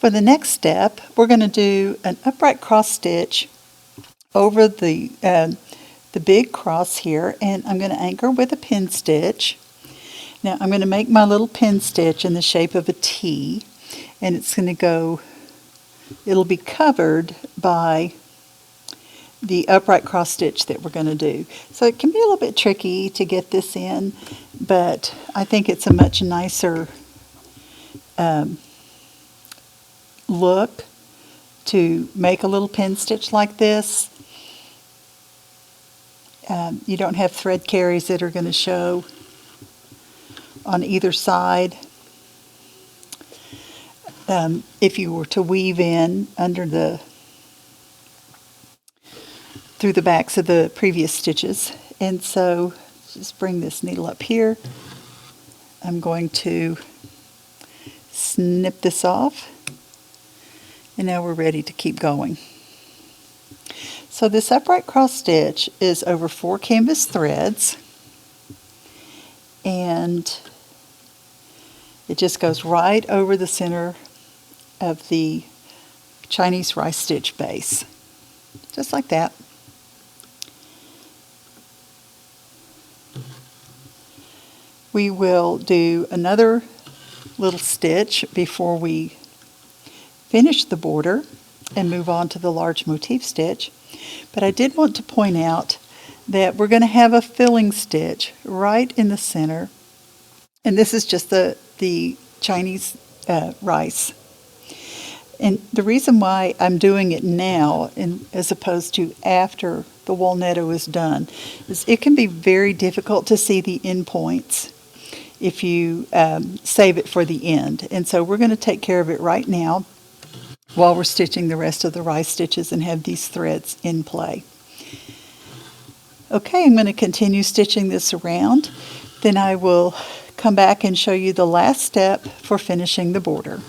For the next step, we're going to do an upright cross stitch over the big cross here, and I'm going to anchor with a pin stitch. Now I'm going to make my little pin stitch in the shape of a T, and it'll be covered by the upright cross stitch that we're going to do. So it can be a little bit tricky to get this in, but I think it's a much nicer look to make a little pin stitch like this. You don't have thread carries that are going to show on either side. If you were to weave in through the backs of the previous stitches. And so just bring this needle up here. I'm going to snip this off, and now we're ready to keep going. So this upright cross stitch is over 4 canvas threads, and it just goes right over the center of the Chinese rice stitch base, just like that. We will do another little stitch before we finish the border and move on to the large motif stitch. But I did want to point out that we're going to have a filling stitch right in the center, and this is just the Chinese rice. And the reason why I'm doing it now as opposed to after the Walnetto is done is it can be very difficult to see the end points if you save it for the end. And so we're going to take care of it right now while we're stitching the rest of the rice stitches and have these threads in play. Okay, I'm going to continue stitching this around. Then I will come back and show you the last step for finishing the border.